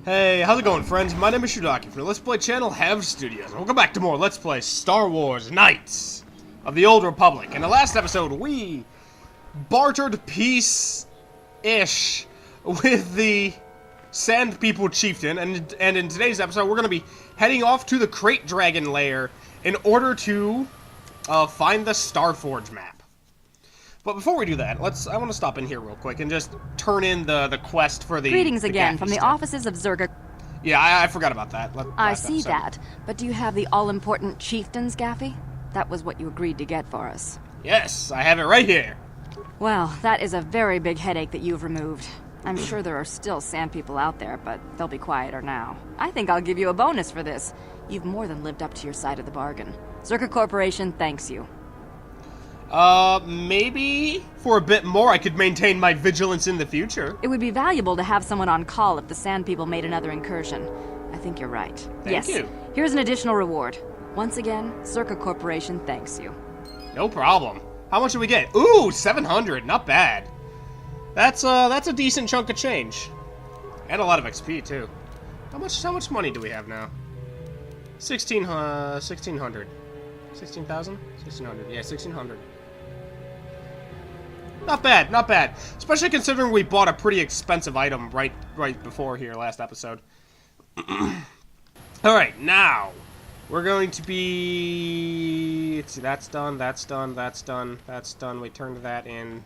Hey, how's it going, friends? My name is Shudaki from the Let's Play channel HalvedStudios, and welcome back to more Let's Play Star Wars Knights of the Old Republic. In the last episode, we bartered peace-ish with the Sand People Chieftain, and in today's episode, we're going to be heading off to the Crate Dragon lair in order to find the Starforge map. But before we do that, I want to stop in here real quick and just turn in the quest for the Greetings again from the stuff. offices of Zerga. Yeah, I forgot about that. I see that, but do you have the all-important chieftains, Gaffy? That was what you agreed to get for us. Yes, I have it right here. Well, that is a very big headache that you've removed. I'm sure there are still sand people out there, but they'll be quieter now. I think I'll give you a bonus for this. You've more than lived up to your side of the bargain. Zerga Corporation thanks you. Maybe for a bit more I could maintain my vigilance in the future. It would be valuable to have someone on call if the Sand People made another incursion. I think you're right. Thank you. Here's an additional reward. Once again, Zerga Corporation thanks you. No problem. How much do we get? Ooh, 700. Not bad. That's a decent chunk of change. And a lot of XP, too. How much money do we have now? 1600. 16,000? 1600. Yeah, 1600. Not bad, not bad. Especially considering we bought a pretty expensive item right before here last episode. Alright, now we're going to be... Let's see, that's done, that's done, that's done, that's done. We turned that in.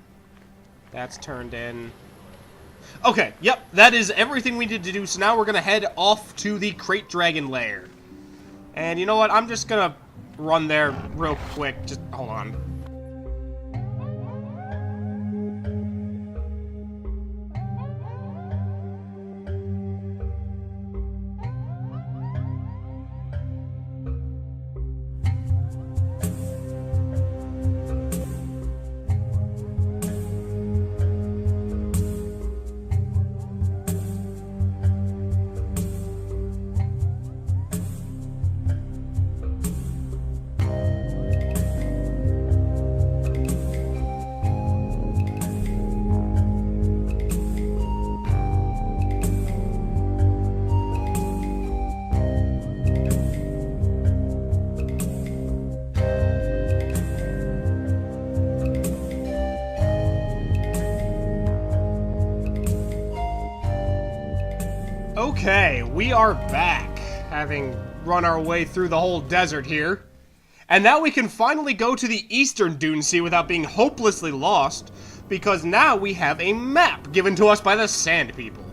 That's turned in. Okay, yep, that is everything we need to do. So now we're going to head off to the Crate Dragon lair. And you know what? I'm just going to run there real quick. Just hold on. Okay, we are back, having run our way through the whole desert here. And now we can finally go to the Eastern Dune Sea without being hopelessly lost, because now we have a map given to us by the Sand People.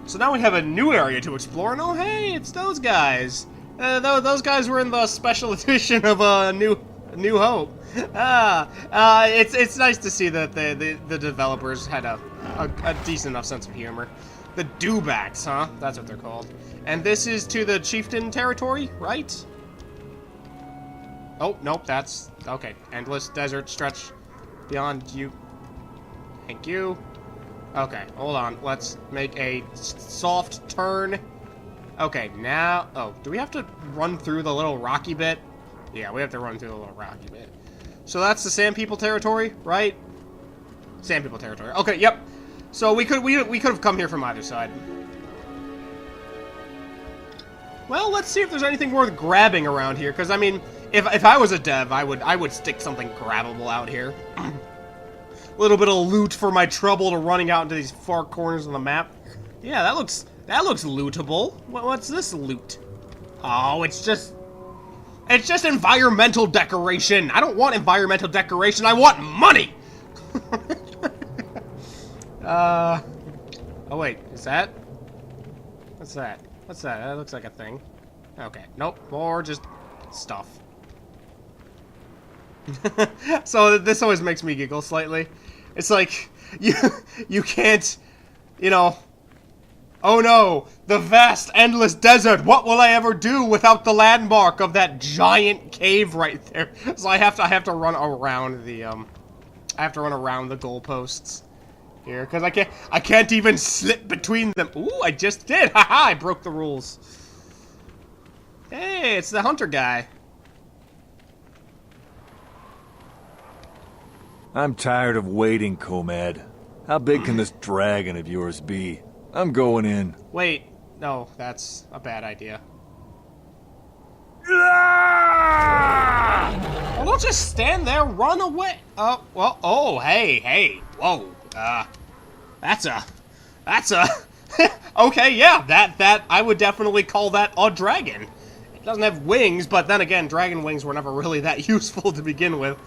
So now we have a new area to explore, and oh hey, it's those guys. Those guys were in the special edition of New Hope. It's nice to see that the developers had a decent enough sense of humor. The Dewbacks, huh? That's what they're called. And this is to the Chieftain territory, right? Oh, nope, that's... Okay, endless desert stretch beyond you. Thank you. Okay, hold on. Let's make a soft turn. Okay, now... Oh, do we have to run through the little rocky bit? Yeah, we have to run through the little rocky bit. So that's the Sand People territory, right? Sand People territory. Okay, yep. So we could have come here from either side. Well, let's see if there's anything worth grabbing around here. Because I mean, if I was a dev, I would stick something grabbable out here. A little bit of loot for my trouble to running out into these far corners of the map. Yeah, that looks lootable. What's this loot? Oh, it's just environmental decoration. I don't want environmental decoration. I want money. Oh wait, is that? What's that? What's that? That looks like a thing. Okay, nope, more just stuff. So this always makes me giggle slightly. It's like, you can't, you know, oh no, the vast, endless desert, what will I ever do without the landmark of that giant cave right there? So I have to run around the, the goalposts here, because I can't even slip between them. Ooh, I just did! Haha, I broke the rules. Hey, it's the hunter guy. I'm tired of waiting, Comad. How big can this dragon of yours be? I'm going in. Wait, no, that's a bad idea. Well, don't just stand there, run away. Oh, well, oh, hey, whoa. That's a, okay, yeah, that, I would definitely call that a dragon. It doesn't have wings, but then again, dragon wings were never really that useful to begin with.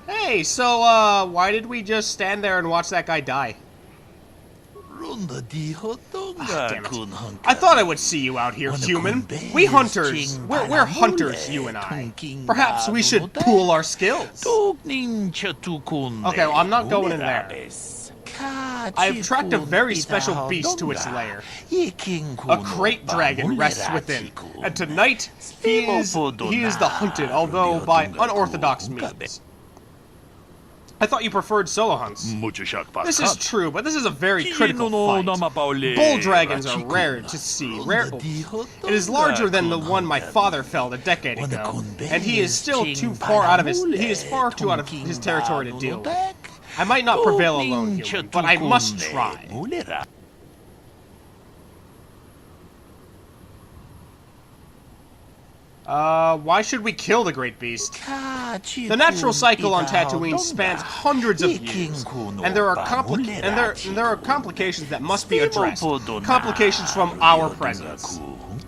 Hey, so, why did we just stand there and watch that guy die? Damn it. I thought I would see you out here, human. We hunters. We're hunters, you and I. Perhaps we should pool our skills. Okay, well, I'm not going in there. I have tracked a very special beast to its lair. A crate dragon rests within, and tonight he is the hunted, although by unorthodox means. I thought you preferred solo hunts. This is true, but this is a very critical fight. Bull dragons are rare to see. It is larger than the one my father felled a decade ago, and he is still far too out of his territory to deal with. I might not prevail alone, human, but I must try. Why should we kill the great beast? The natural cycle on Tatooine spans hundreds of years, and there are complications that must be addressed. Complications from our presence.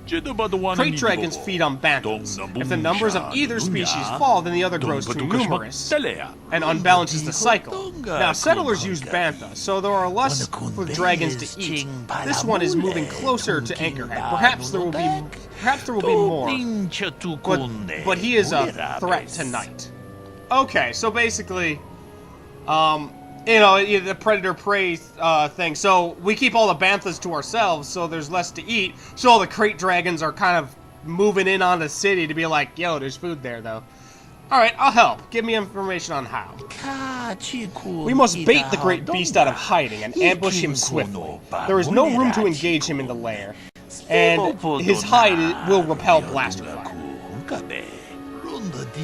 Crate dragons feed on banthas. If the numbers of either species fall, then the other grows too numerous and unbalances the cycle. Now, settlers use bantha, so there are less for dragons to eat. This one is moving closer to Anchorhead. Perhaps there will be more. But he is a threat tonight. Okay, so basically, the predator-prey thing. So we keep all the banthas to ourselves, so there's less to eat. So all the crate dragons are kind of moving in on the city to be like, yo, there's food there, though. Alright, I'll help. Give me information on how. We must bait the great beast out of hiding and ambush him swiftly. There is no room to engage him in the lair, and his hide will repel blaster fire.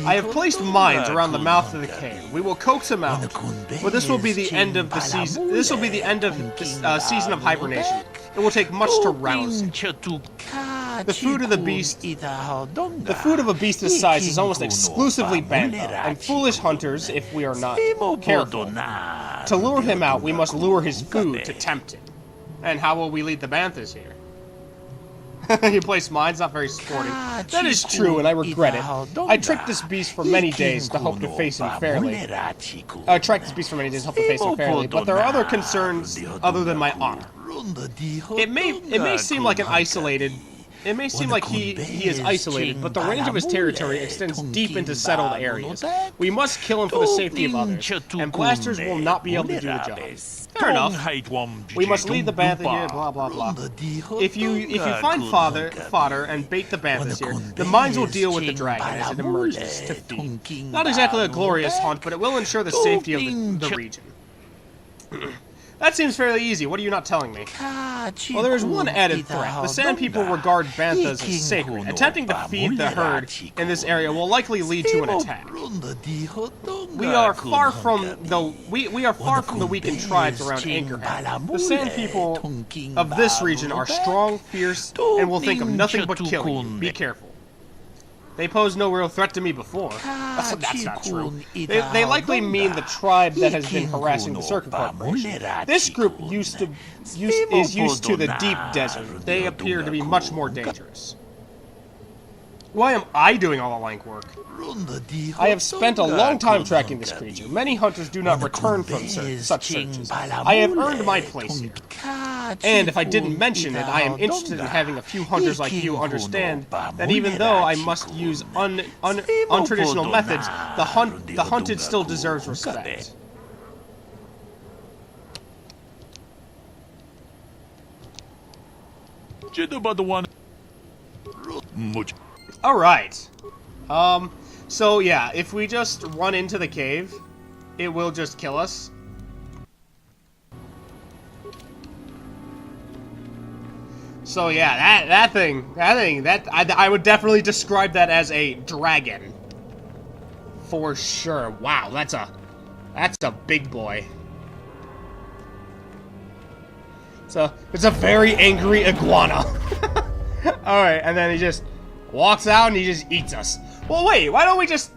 I have placed mines around the mouth of the cave. We will coax him out, but this will be the end of the season. This will be the end of the season of hibernation. It will take much to rouse him. The food of the beast, the food of a beast this size is almost exclusively bantha, and foolish hunters, if we are not careful. To lure him out, we must lure his food to tempt him. And how will we lead the banthas here? You place mines, not very sporting. That is true, and I regret it. I tricked this beast for many days to hope to face him fairly. But there are other concerns other than my honor. It may seem like he is isolated, but the range of his territory extends deep into settled areas. We must kill him for the safety of others, and blasters will not be able to do the job. Fair enough. We must lead the bantha here, blah blah blah. If you find fodder and bait the banthas here, the mines will deal with the dragon as it emerges to feed. Not exactly a glorious hunt, but it will ensure the safety of the region. That seems fairly easy. What are you not telling me? Well, there is one added threat. The Sand People regard banthas as sacred. Attempting to feed the herd in this area will likely lead to an attack. We are far from the weakened tribes around Anchorhead. The Sand People of this region are strong, fierce, and will think of nothing but killing you. Be careful. They posed no real threat to me before. That's not true. They likely mean the tribe that has been harassing the Circuit Corporation. This group is used to the deep desert. They appear to be much more dangerous. Why am I doing all the lank work? I have spent a long time tracking this creature. Many hunters do not return from such searches. I have earned my place here. And if I didn't mention it, I am interested in having a few hunters like you understand that even though I must use untraditional methods, the hunted still deserves respect. Alright. So yeah, if we just run into the cave, it will just kill us. So yeah, that thing, I would definitely describe that as a dragon. For sure. Wow, that's a big boy. It's a very angry iguana. Alright, and then he just walks out and he just eats us. Well, wait, why don't we just...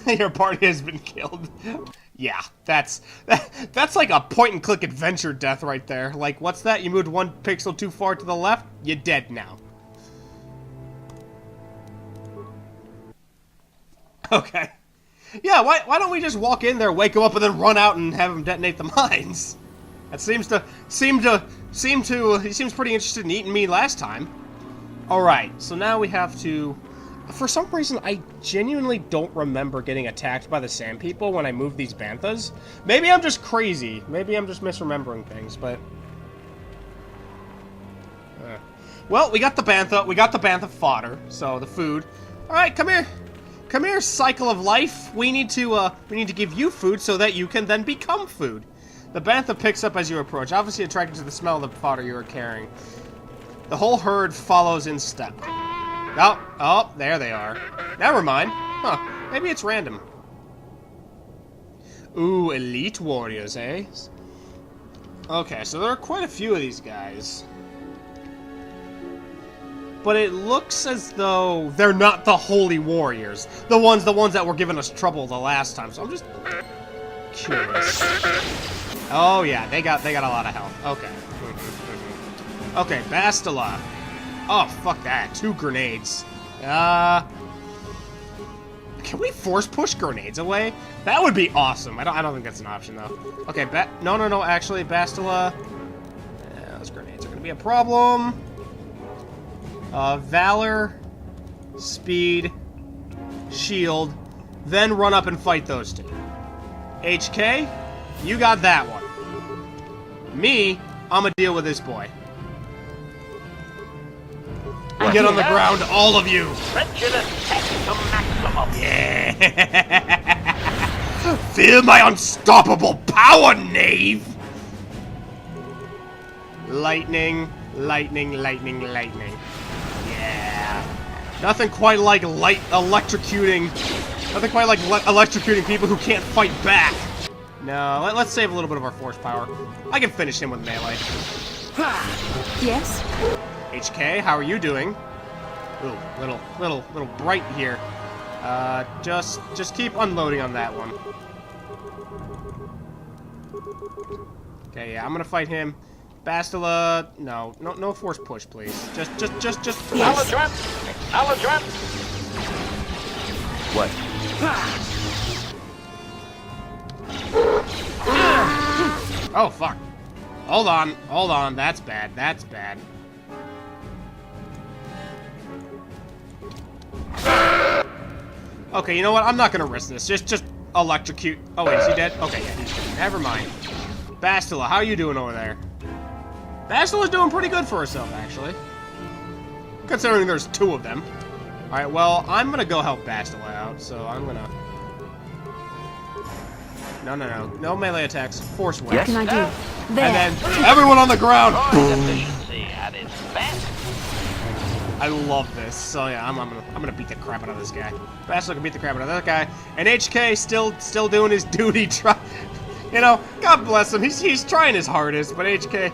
Your party has been killed. Yeah, that's like a point-and-click adventure death right there. Like, what's that? You moved 1 pixel too far to the left? You're dead now. Okay. Yeah, why don't we just walk in there, wake him up, and then run out and have him detonate the mines? That he seems pretty interested in eating me last time. Alright, so now we have to... For some reason, I genuinely don't remember getting attacked by the sand people when I moved these banthas. Maybe I'm just crazy. Maybe I'm just misremembering things, but... Well, we got the bantha. We got the bantha fodder, so the food. Alright, come here. Come here, cycle of life. We need to give you food so that you can then become food. The bantha picks up as you approach, obviously attracted to the smell of the fodder you are carrying. The whole herd follows in step. Oh, there they are. Never mind. Huh, maybe it's random. Ooh, elite warriors, eh? Okay, so there are quite a few of these guys. But it looks as though they're not the holy warriors. The ones that were giving us trouble the last time. So I'm just curious. Oh yeah, they got a lot of health. Okay. Okay, Bastila. Oh, fuck that. 2 grenades. Can we force push grenades away? That would be awesome. I don't think that's an option though. Okay, no, actually, Bastila. Those grenades are gonna be a problem. Valor, speed, shield, then run up and fight those 2. HK, you got that one. Me, I'ma deal with this boy. Get on the ground, all of you! Yeah! Feel my unstoppable power, knave! Lightning, lightning, lightning, lightning. Yeah! Nothing quite like electrocuting people who can't fight back. No, let's save a little bit of our force power. I can finish him with melee. Yes? HK, how are you doing? Ooh, little bright here. Just keep unloading on that one. Okay, yeah, I'm gonna fight him. Bastila, no force push, please. Just. Aladrop! Aladrop! What? Oh, fuck. Hold on, that's bad. Okay, you know what? I'm not gonna risk this. Just electrocute. Oh wait, is he dead? Okay, yeah, he's dead. Never mind. Bastila, how are you doing over there? Bastila's doing pretty good for herself, actually. Considering there's 2 of them. Alright, well, I'm gonna go help Bastila out, so I'm gonna... No melee attacks. Force wave. What can I do? There. And then, everyone on the ground! Efficiency at its best. I love this. So yeah, I'm gonna beat the crap out of this guy. Bastila can beat the crap out of that guy. And HK still doing his duty. You know, God bless him. He's trying his hardest, but HK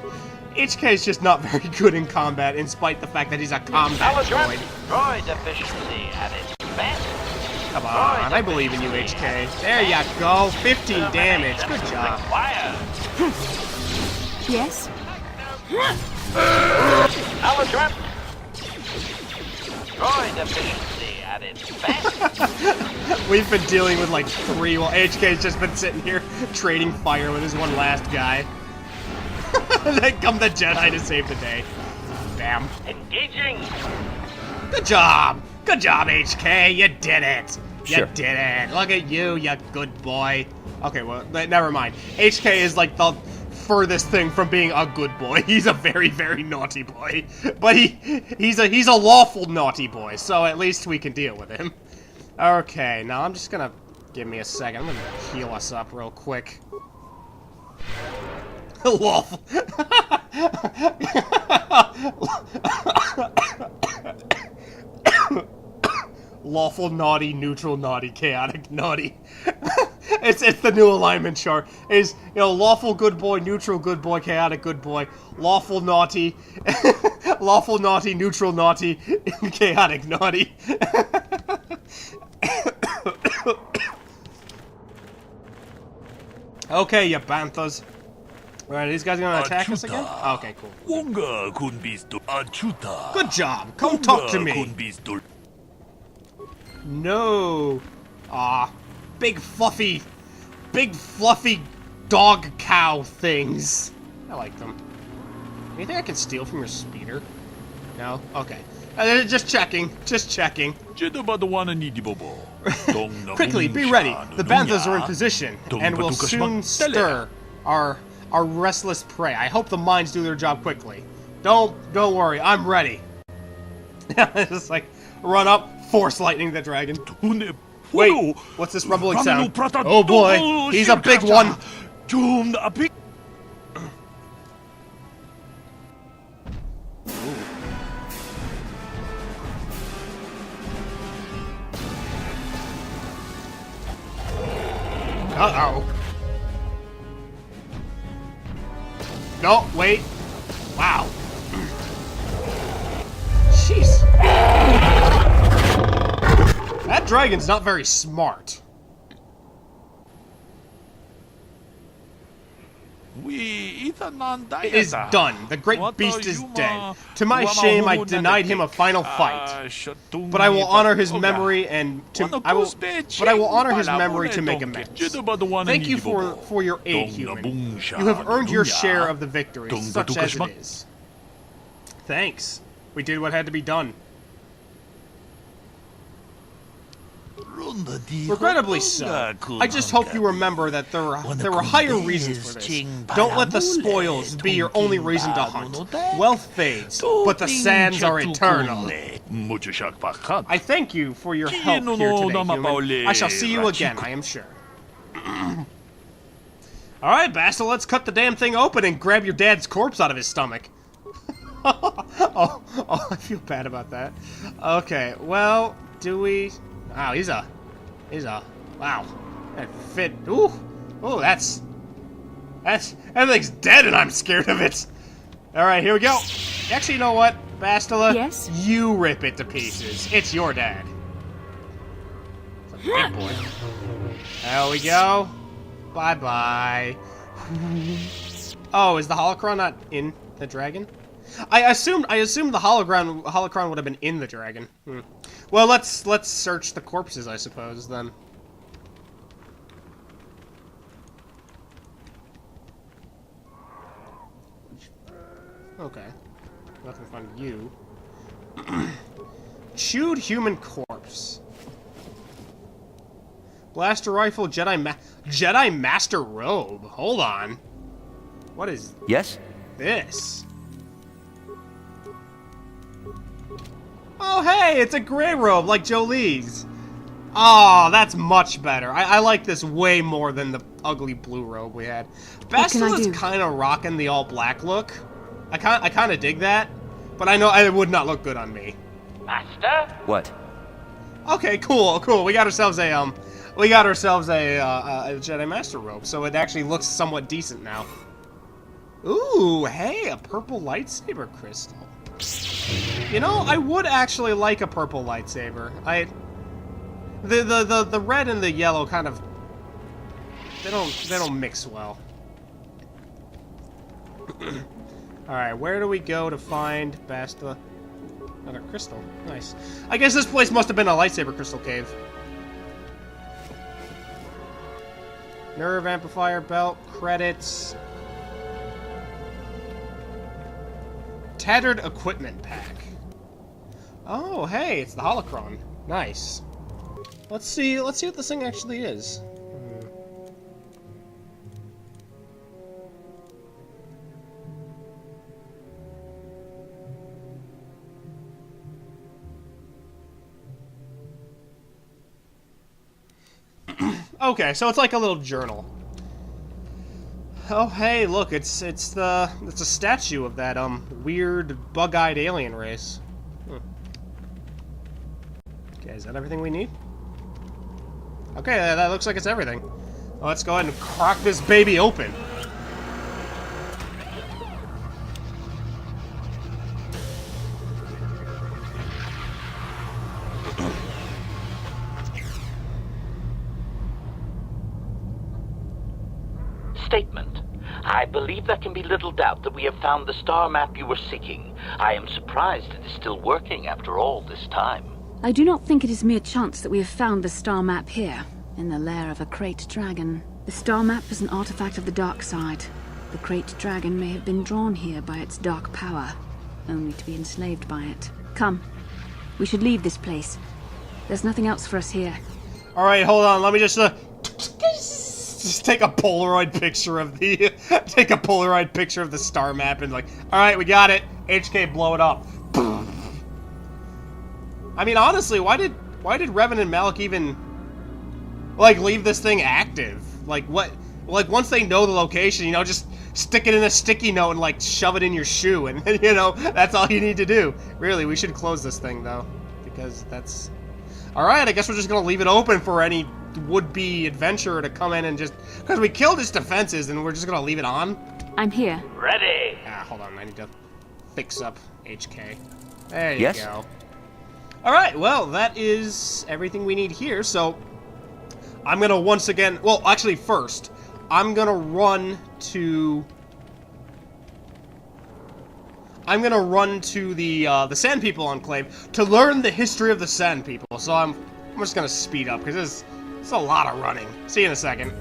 is just not very good in combat, in spite the fact that he's a combat droid. Droid efficiency at its best. Come on, I believe in you, HK. There you go. 15 damage. Good job. Yes? Aladrop! Droid efficiency at its best. We've been dealing with like 3 while HK's just been sitting here trading fire with his one last guy. Then come the Jedi to save the day. Bam. Engaging! Good job! Good job, HK! You did it! You Sure. did it! Look at you, you good boy. Okay, well, never mind. HK is like the furthest thing from being a good boy. He's a very, very naughty boy. But he's a lawful naughty boy, so at least we can deal with him. Okay, now I'm just gonna... Give me a second. I'm gonna heal us up real quick. Lawful. Lawful naughty, neutral naughty, chaotic naughty. It's the new alignment chart. Is, you know, lawful good boy, neutral good boy, chaotic good boy, lawful naughty, lawful naughty, neutral naughty, chaotic naughty. Okay, you banthas. Alright, these guys gonna attack us again? Okay, cool. Good job. Come talk to me. No. Aw. Big fluffy dog cow things. I like them. Anything I can steal from your speeder? No? Okay. Just checking. Just checking. Quickly, be ready. The banthas are in position and will soon stir our restless prey. I hope the mines do their job quickly. Don't worry, I'm ready. Just like run up, force lightning the dragon. Wait, what's this rumbling sound? Oh boy, he's a big one. Uh-oh. No, wait. Wow. Jeez. That dragon's not very smart. It is done. The great beast is dead. To my shame, I denied him a final fight. But I will honor his memory and I will honor his memory to make amends. Thank you for your aid, human. You have earned your share of the victory, such as it is. Thanks. We did what had to be done. Regrettably so. I just hope you remember that there were higher reasons for this. Don't let the spoils be your only reason to hunt. Wealth fades, but the sands are eternal. I thank you for your help here today, human. I shall see you again, I am sure. Alright, Bastard, let's cut the damn thing open and grab your dad's corpse out of his stomach. oh, I feel bad about that. Okay, well, do we... Wow, he's a, wow, that fit, ooh, everything's dead and I'm scared of it. Alright, here we go. Actually, you know what, Bastila? Yes? You rip it to pieces. It's your dad. It's a big boy. There we go. Bye-bye. Oh, is the holocron not in the dragon? I assumed the holocron would have been in the dragon. Well, let's search the corpses, I suppose, then. Okay. Nothing from you. Chewed human corpse. Blaster rifle, Jedi Master robe. Hold on. What is this? Oh, hey, it's a gray robe like Jolie's. Oh, that's much better. I like this way more than the ugly blue robe we had. Bastila's kind of rocking the all-black look. I kind of dig that, but I know it would not look good on me. Master? What? Okay, cool. We got ourselves a Jedi Master robe, so it actually looks somewhat decent now. Ooh, hey, a purple lightsaber crystal. You know, I would actually like a purple lightsaber. The red and the yellow kind of they don't mix well. All right, where do we go to find Bastila? Another crystal. Nice. I guess this place must have been a lightsaber crystal cave. Nerve amplifier belt, credits. Tattered equipment pack. Oh, hey, it's the holocron. Nice. Let's see what this thing actually is. Okay, so it's like a little journal. Oh, hey, look, it's a statue of that weird bug-eyed alien race. Okay, is that everything we need? Okay, that looks like it's everything. Let's go ahead and crack this baby open. Statement. I believe there can be little doubt that we have found the star map you were seeking. I am surprised it is still working after all this time. I do not think it is mere chance that we have found the star map here, in the lair of a Krayt dragon. The star map is an artifact of the dark side. The Krayt dragon may have been drawn here by its dark power, only to be enslaved by it. Come, we should leave this place. There's nothing else for us here. Alright, hold on, let me just take a Polaroid picture of the star map and like, alright, we got it. HK, blow it up. I mean, honestly, why did Revan and Malik even like leave this thing active? Like what? Like once they know the location, you know, just stick it in a sticky note and like shove it in your shoe, and you know that's all you need to do. Really, we should close this thing though, because that's all right. I guess we're just gonna leave it open for any would-be adventurer to come in and just because we killed its defenses, and we're just gonna leave it on. I'm here. Ready. Ah, hold on, I need to fix up HK. There you Yes? go. Alright, well, that is everything we need here, so I'm gonna once again, well, actually first, I'm gonna run to the Sand People Enclave to learn the history of the Sand People, so I'm just gonna speed up, because it's a lot of running. See you in a second.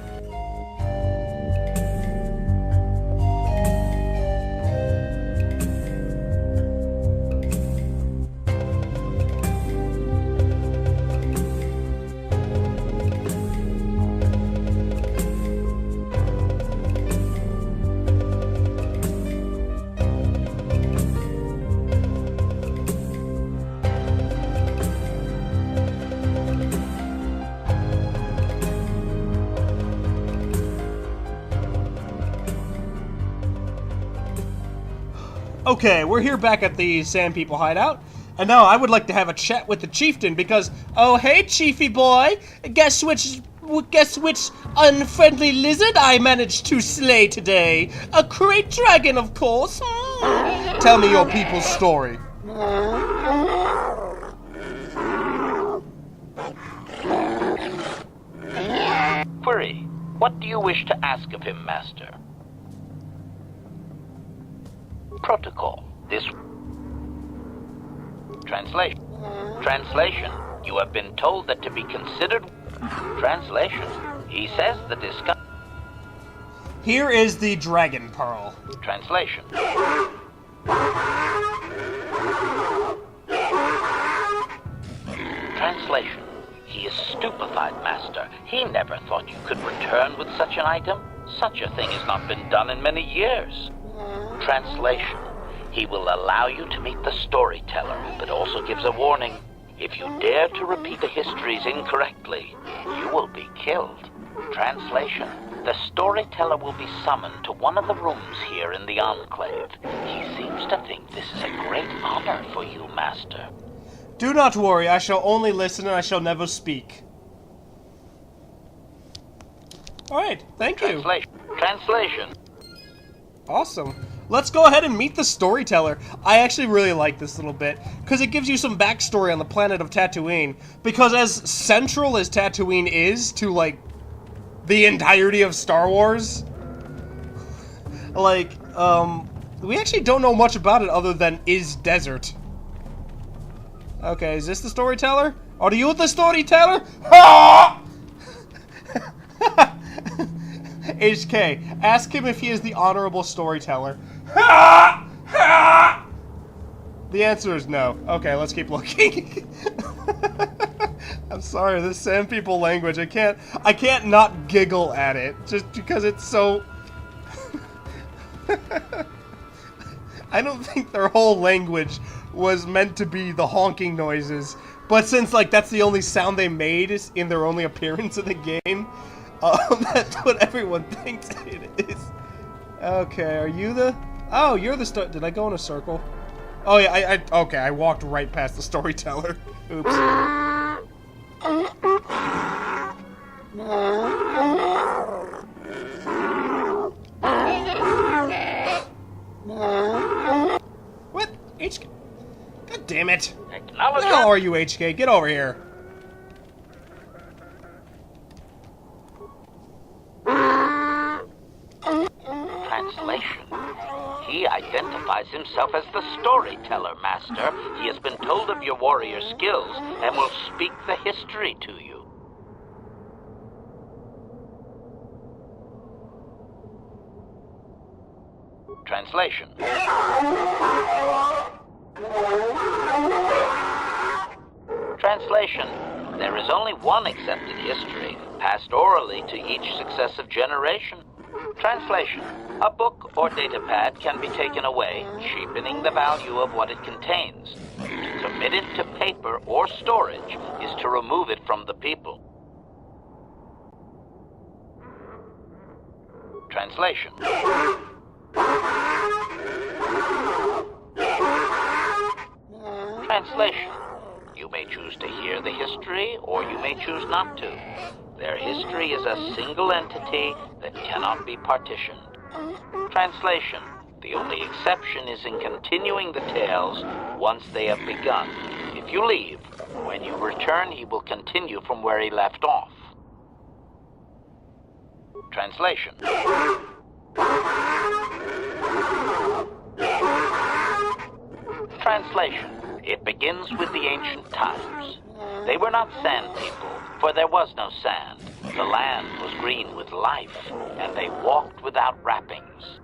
Okay, we're here back at the Sand People hideout, and now I would like to have a chat with the chieftain because, oh hey Chiefy boy, guess which unfriendly lizard I managed to slay today? A Krayt dragon, of course. Tell me your people's story. Query. What do you wish to ask of him, Master? Protocol. This... Translation. Translation. You have been told that to be considered... Translation. He says the discuss... Here is the Dragon Pearl. Translation. Translation. He is stupefied, Master. He never thought you could return with such an item. Such a thing has not been done in many years. Translation. He will allow you to meet the storyteller, but also gives a warning. If you dare to repeat the histories incorrectly, you will be killed. Translation. The storyteller will be summoned to one of the rooms here in the Enclave. He seems to think this is a great honor for you, Master. Do not worry, I shall only listen and I shall never speak. Alright, thank you. Translation. Awesome. Let's go ahead and meet the storyteller. I actually really like this little bit, because it gives you some backstory on the planet of Tatooine. Because as central as Tatooine is to, like, the entirety of Star Wars, like, we actually don't know much about it other than is desert. Okay, is this the storyteller? Are you the storyteller? Ah! HK, ask him if he is the honorable storyteller. The answer is no. Okay, let's keep looking. I'm sorry, this Sand People language, I can't not giggle at it, just because it's so... I don't think their whole language was meant to be the honking noises, but since, like, that's the only sound they made is in their only appearance in the game, that's what everyone thinks it is. Okay, are you the... Oh, you're the Did I go in a circle? Oh, yeah, okay, I walked right past the storyteller. Oops. damn it! Acknowledge How are you, HK? Get over here. Translation. He identifies himself as the storyteller, Master. He has been told of your warrior skills and will speak the history to you. Translation. Translation. There is only one accepted history, passed orally to each successive generation. Translation. A book or datapad can be taken away, cheapening the value of what it contains. To commit it to paper or storage is to remove it from the people. Translation. Translation. You may choose to hear the history, or you may choose not to. Their history is a single entity that cannot be partitioned. Translation. The only exception is in continuing the tales once they have begun. If you leave, when you return, he will continue from where he left off. Translation. Translation. It begins with the ancient times. They were not sand people, for there was no sand. The land was green with life, and they walked without wrappings.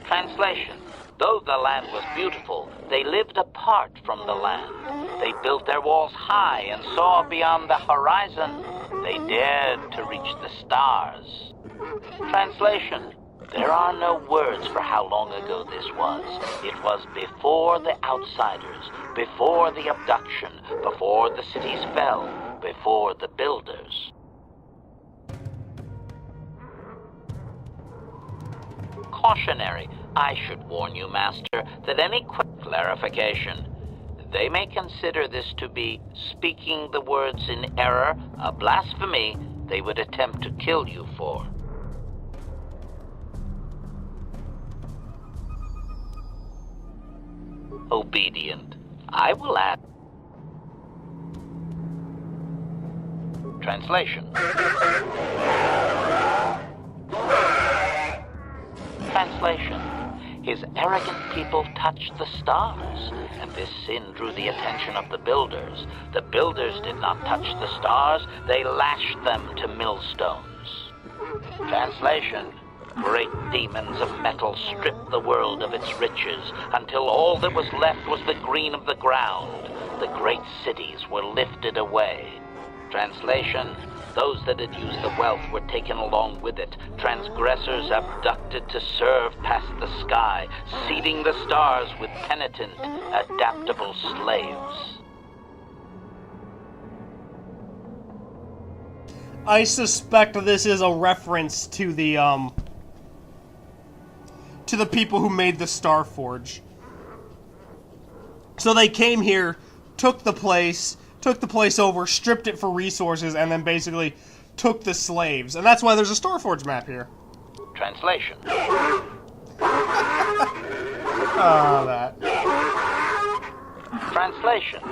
Translation. Though the land was beautiful, they lived apart from the land. They built their walls high and saw beyond the horizon. They dared to reach the stars. Translation. There are no words for how long ago this was. It was before the outsiders, before the abduction, before the cities fell, before the builders. Cautionary. I should warn you, Master, that any quick clarification, they may consider this to be speaking the words in error, a blasphemy they would attempt to kill you for. Obedient. I will add. Translation. Translation. His arrogant people touched the stars, and this sin drew the attention of the builders. The builders did not touch the stars, they lashed them to millstones. Translation. Great demons of metal stripped the world of its riches until all that was left was the green of the ground. The great cities were lifted away. Translation. Those that had used the wealth were taken along with it. Transgressors abducted to serve past the sky, seeding the stars with penitent, adaptable slaves. I suspect this is a reference to the people who made the Star Forge. So they came here, took the place over, stripped it for resources, and then basically took the slaves. And that's why there's a Star Forge map here. Translation. That. Translation.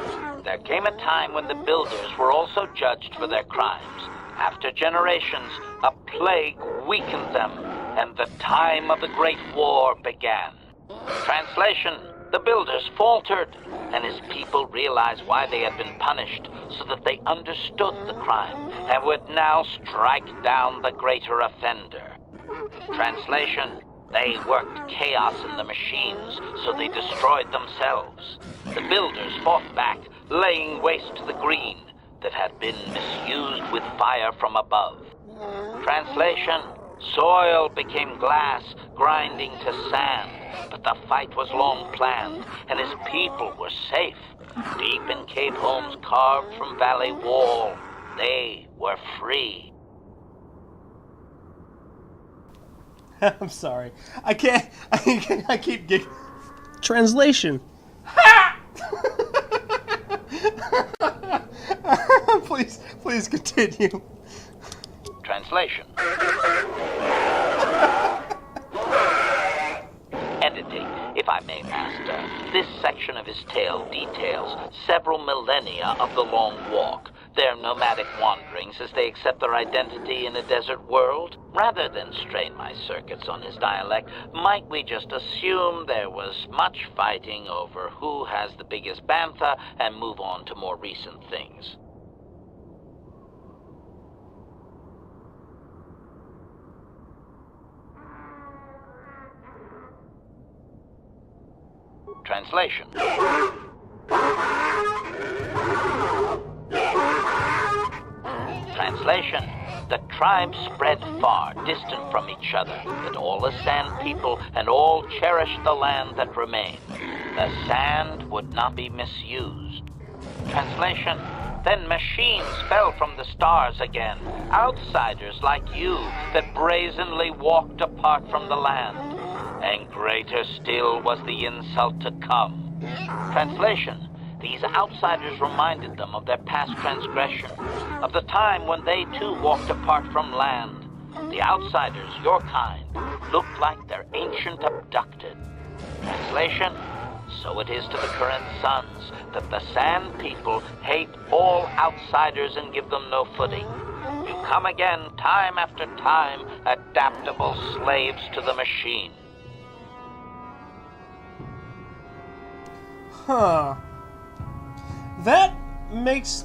There came a time when the builders were also judged for their crimes. After generations, a plague weakened them, and the time of the Great War began. Translation. The builders faltered, and his people realized why they had been punished, so that they understood the crime, and would now strike down the greater offender. Translation. They worked chaos in the machines, so they destroyed themselves. The builders fought back, laying waste to the green that had been misused with fire from above. Translation. Soil became glass, grinding to sand, but the fight was long planned, and his people were safe. Deep in cave homes carved from valley wall, they were free. I'm sorry. I keep getting... Translation. Please continue. Translation. Editing, if I may, Master. This section of his tale details several millennia of the Long Walk, their nomadic wanderings as they accept their identity in a desert world. Rather than strain my circuits on his dialect, might we just assume there was much fighting over who has the biggest bantha and move on to more recent things? Translation. Translation. The tribes spread far, distant from each other, but all as sand people, and all cherished the land that remained. The sand would not be misused. Translation. Then machines fell from the stars again, outsiders like you that brazenly walked apart from the land. And greater still was the insult to come. Translation. These outsiders reminded them of their past transgression, of the time when they too walked apart from land. The outsiders, your kind, looked like their ancient abducted. Translation. So it is to the current sons that the Sand People hate all outsiders and give them no footing. You come again, time after time, adaptable slaves to the machine. Huh. That makes...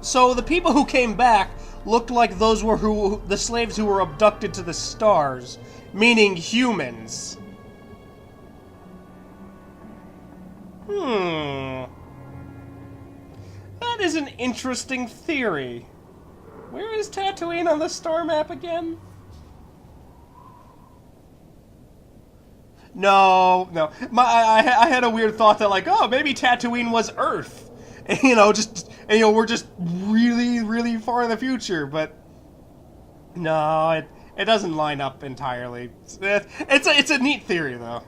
So the people who came back looked like those were the slaves who were abducted to the stars, meaning humans. That is an interesting theory. Where is Tatooine on the star map again? No. I had a weird thought that, like, oh, maybe Tatooine was Earth. And, we're just really, really far in the future, but no, it doesn't line up entirely. It's a neat theory, though.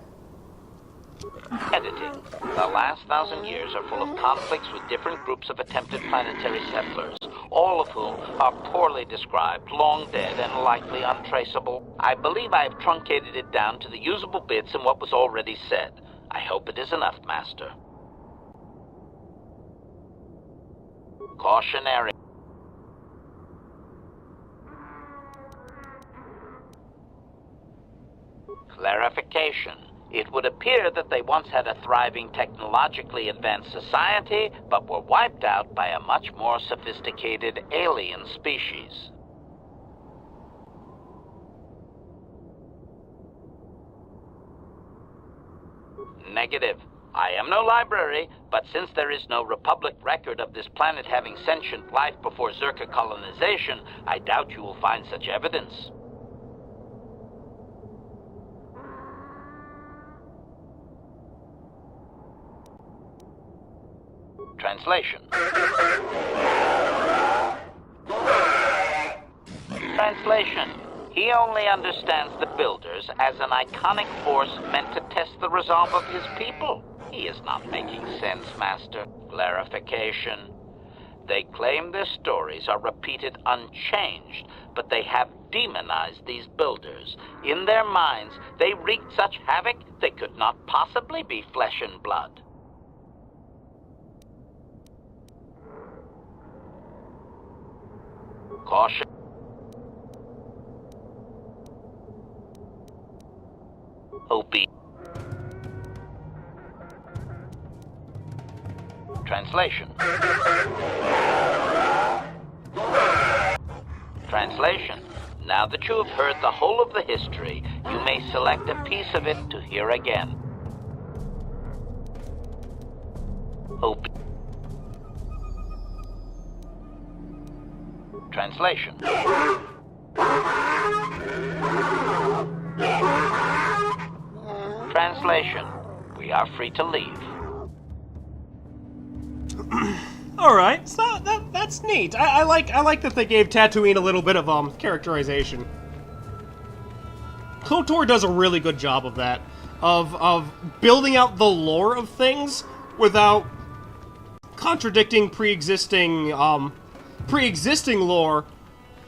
Edited. The last 1,000 years are full of conflicts with different groups of attempted planetary settlers, all of whom are poorly described, long dead, and likely untraceable. I believe I have truncated it down to the usable bits in what was already said. I hope it is enough, Master. Cautionary. Clarification. It would appear that they once had a thriving, technologically advanced society, but were wiped out by a much more sophisticated alien species. Negative. I am no library, but since there is no Republic record of this planet having sentient life before Zerka colonization, I doubt you will find such evidence. Translation. Translation. He only understands the Builders as an iconic force meant to test the resolve of his people. He is not making sense, Master. Clarification. They claim their stories are repeated unchanged, but they have demonized these Builders. In their minds, they wreaked such havoc they could not possibly be flesh and blood. Caution. Obey. Translation. Translation. Now that you have heard the whole of the history, you may select a piece of it to hear again. Obey. Translation. Translation. We are free to leave. Alright, so that's neat. I like that they gave Tatooine a little bit of characterization. KOTOR does a really good job of that. Of building out the lore of things without contradicting pre-existing lore,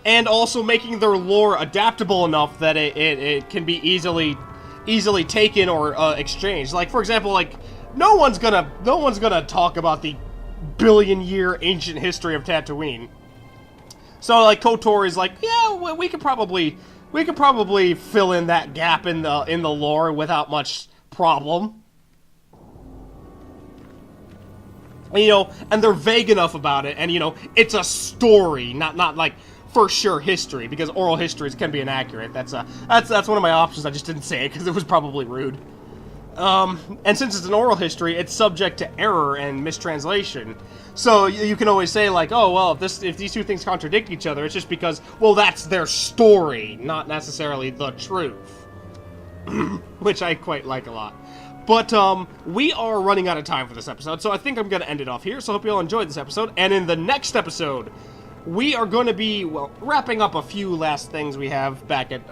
and also making their lore adaptable enough that it can be easily taken or exchanged. Like, for example, like no one's gonna talk about the billion-year ancient history of Tatooine. So, like, KOTOR is like, yeah, we could probably fill in that gap in the lore without much problem. And, you know, and they're vague enough about it, and, you know, it's a story, not like for sure history, because oral histories can be inaccurate. That's one of my options. I just didn't say it because it was probably rude. And since it's an oral history, it's subject to error and mistranslation. So you can always say, like, oh, well, if these two things contradict each other, it's just because, well, that's their story, not necessarily the truth. Which I quite like a lot. But, we are running out of time for this episode, so I think I'm going to end it off here. So I hope you all enjoyed this episode. And in the next episode, we are going to be, well, wrapping up a few last things we have back at,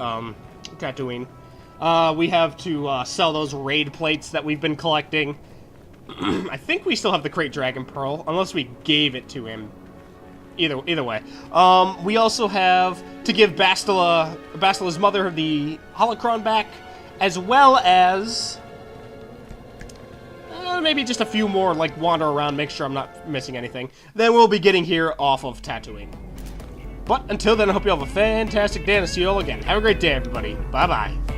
Tatooine. We have to, sell those raid plates that we've been collecting. I think we still have the Krayt Dragon Pearl, unless we gave it to him. Either way. We also have to give Bastila's mother the holocron back, as well as maybe just a few more, like, wander around, make sure I'm not missing anything. Then we'll be getting here off of Tatooine. But until then, I hope you all have a fantastic day, and I'll see you all again. Have a great day, everybody. Bye-bye.